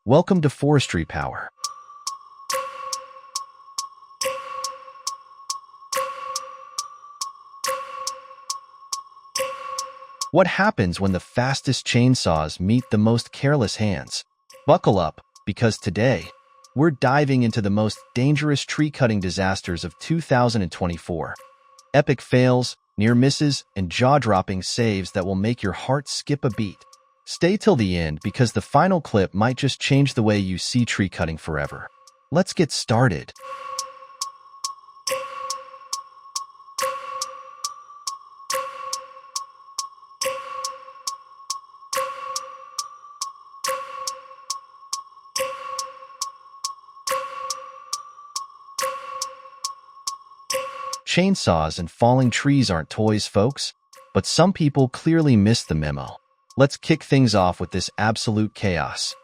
Welcome to Forestry Power. What happens when the fastest chainsaws meet the most careless hands? Buckle up, because today, we're diving into the most dangerous tree-cutting disasters of 2024. Epic fails, near misses, and jaw-dropping saves that will make your heart skip a beat. Stay till the end because the final clip might just change the way you see tree cutting forever. Let's get started. Chainsaws and falling trees aren't toys, folks, but some people clearly missed the memo. Let's kick things off with this absolute chaos.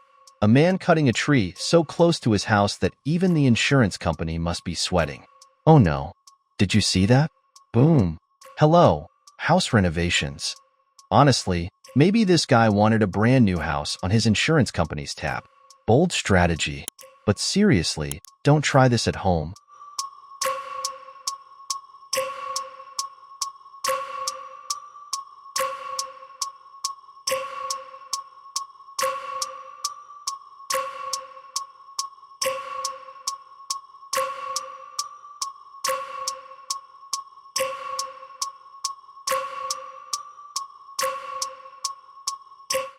A man cutting a tree so close to his house that even the insurance company must be sweating. Oh no. Did you see that? Boom. Hello. House renovations. Honestly, maybe this guy wanted a brand new house on his insurance company's tab. Bold strategy. But seriously, don't try this at home.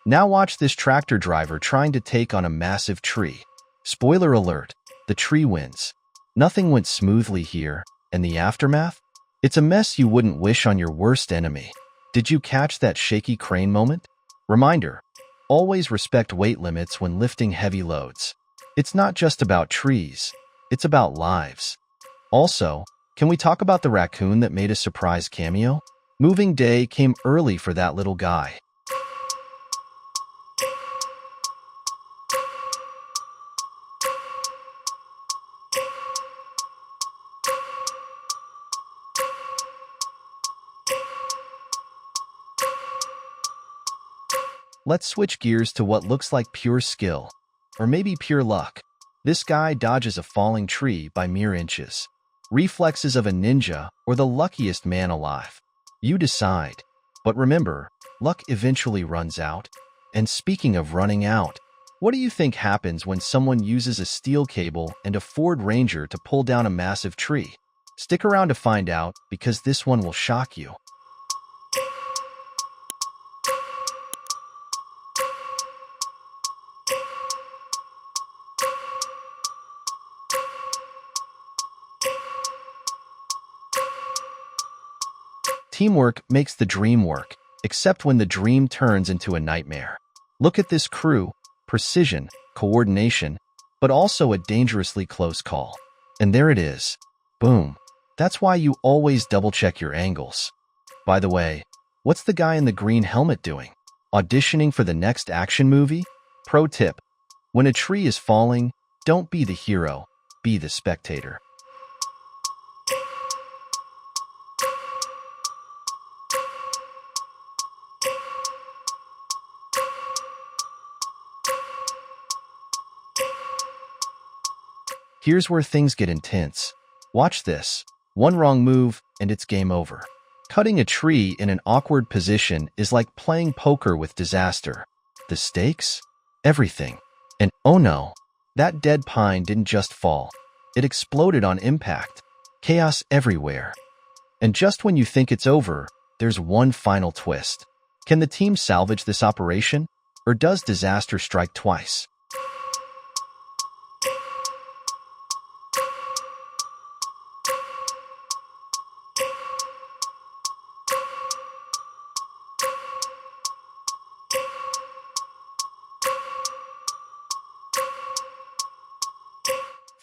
Now watch this tractor driver trying to take on a massive tree. Spoiler alert, the tree wins. Nothing went smoothly here, and the aftermath? It's a mess you wouldn't wish on your worst enemy. Did you catch that shaky crane moment? Reminder, always respect weight limits when lifting heavy loads. It's not just about trees, it's about lives. Also, can we talk about the raccoon that made a surprise cameo? Moving day came early for that little guy. Let's switch gears to what looks like pure skill, or maybe pure luck. This guy dodges a falling tree by mere inches. Reflexes of a ninja or the luckiest man alive. You decide. But remember, luck eventually runs out. And speaking of running out, what do you think happens when someone uses a steel cable and a Ford Ranger to pull down a massive tree? Stick around to find out, because this one will shock you. Teamwork makes the dream work, except when the dream turns into a nightmare. Look at this crew, precision, coordination, but also a dangerously close call. And there it is. Boom. That's why you always double-check your angles. By the way, what's the guy in the green helmet doing? Auditioning for the next action movie? Pro tip: when a tree is falling, don't be the hero, be the spectator. Here's where things get intense. Watch this. One wrong move, and it's game over. Cutting a tree in an awkward position is like playing poker with disaster. The stakes? Everything. And oh no, that dead pine didn't just fall. It exploded on impact. Chaos everywhere. And just when you think it's over, there's one final twist. Can the team salvage this operation? Or does disaster strike twice?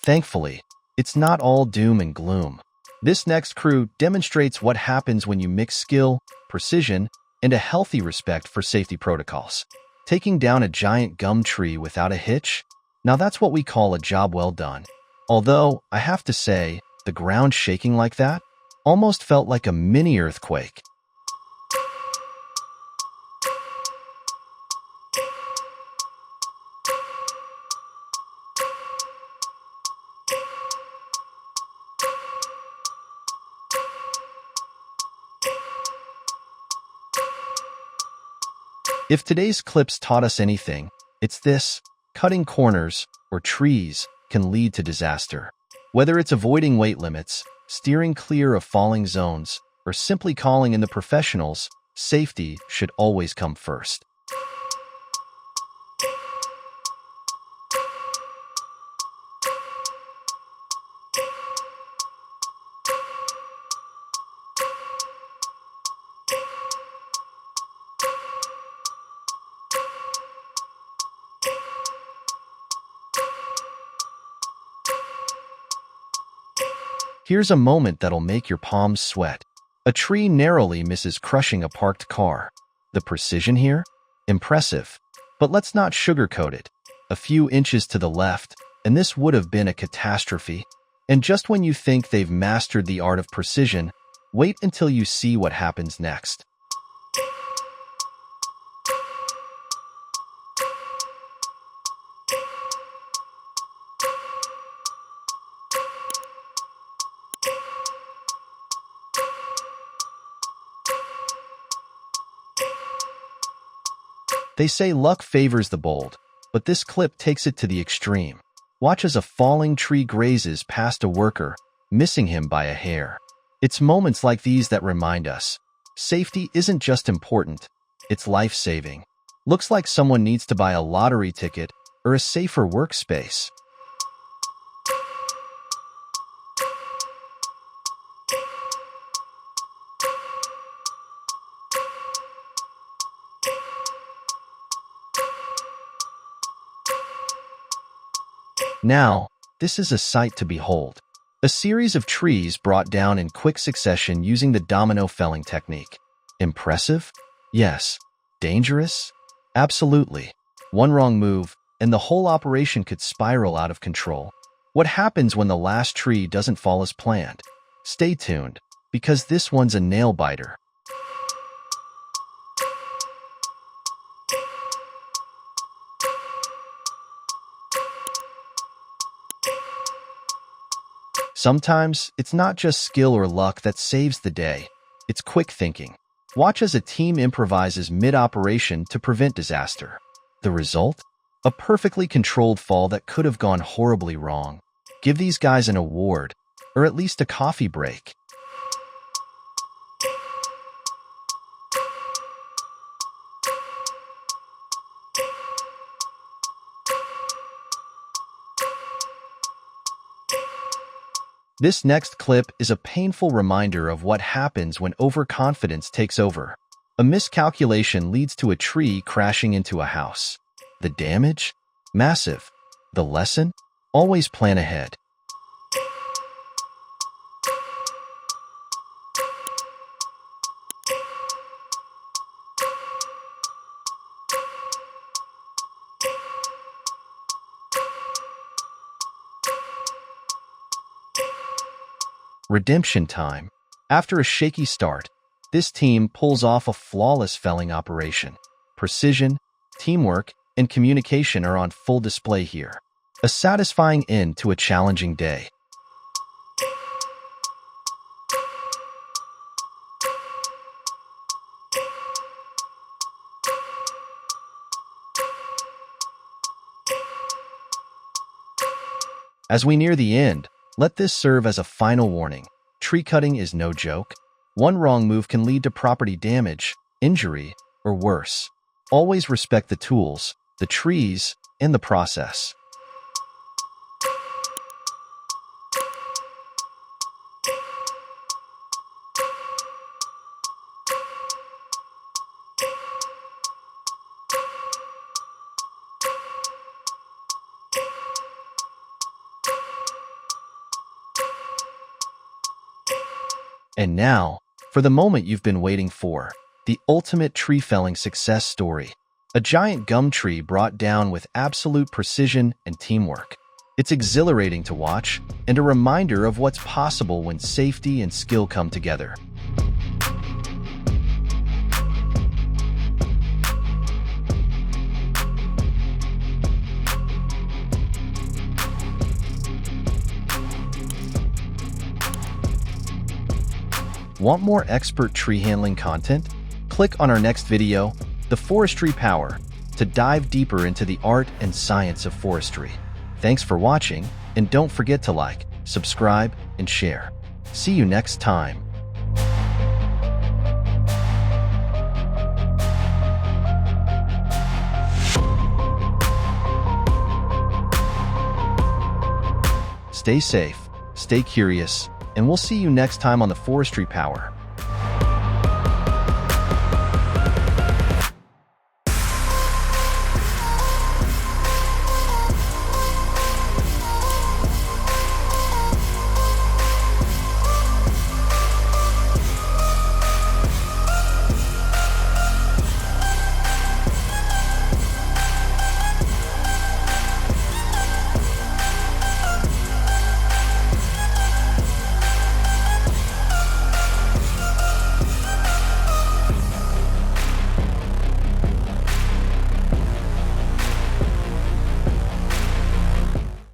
Thankfully, it's not all doom and gloom. This next crew demonstrates what happens when you mix skill, precision, and a healthy respect for safety protocols. Taking down a giant gum tree without a hitch? Now that's what we call a job well done. Although, I have to say, the ground shaking like that almost felt like a mini earthquake. If today's clips taught us anything, it's this: cutting corners or trees can lead to disaster. Whether it's avoiding weight limits, steering clear of falling zones, or simply calling in the professionals, safety should always come first. Here's a moment that'll make your palms sweat. A tree narrowly misses crushing a parked car. The precision here? Impressive. But let's not sugarcoat it. A few inches to the left, and this would have been a catastrophe. And just when you think they've mastered the art of precision, wait until you see what happens next. They say luck favors the bold, but this clip takes it to the extreme. Watch as a falling tree grazes past a worker, missing him by a hair. It's moments like these that remind us, safety isn't just important, it's life-saving. Looks like someone needs to buy a lottery ticket or a safer workspace. Now, this is a sight to behold. A series of trees brought down in quick succession using the domino felling technique. Impressive? Yes. Dangerous? Absolutely. One wrong move, and the whole operation could spiral out of control. What happens when the last tree doesn't fall as planned? Stay tuned, because this one's a nail-biter. Sometimes, it's not just skill or luck that saves the day. It's quick thinking. Watch as a team improvises mid-operation to prevent disaster. The result? A perfectly controlled fall that could have gone horribly wrong. Give these guys an award, or at least a coffee break. This next clip is a painful reminder of what happens when overconfidence takes over. A miscalculation leads to a tree crashing into a house. The damage? Massive. The lesson? Always plan ahead. Redemption time. After a shaky start, this team pulls off a flawless felling operation. Precision, teamwork, and communication are on full display here. A satisfying end to a challenging day. As we near the end, let this serve as a final warning. Tree cutting is no joke. One wrong move can lead to property damage, injury, or worse. Always respect the tools, the trees, and the process. And now, for the moment you've been waiting for, the ultimate tree felling success story. A giant gum tree brought down with absolute precision and teamwork. It's exhilarating to watch, and a reminder of what's possible when safety and skill come together. Want more expert tree handling content? Click on our next video the forestry power, to dive deeper into the art and science of forestry. Thanks for watching, and don't forget to like, subscribe, and share. See you next time. Stay safe, stay curious, and we'll see you next time on the Forestry Power.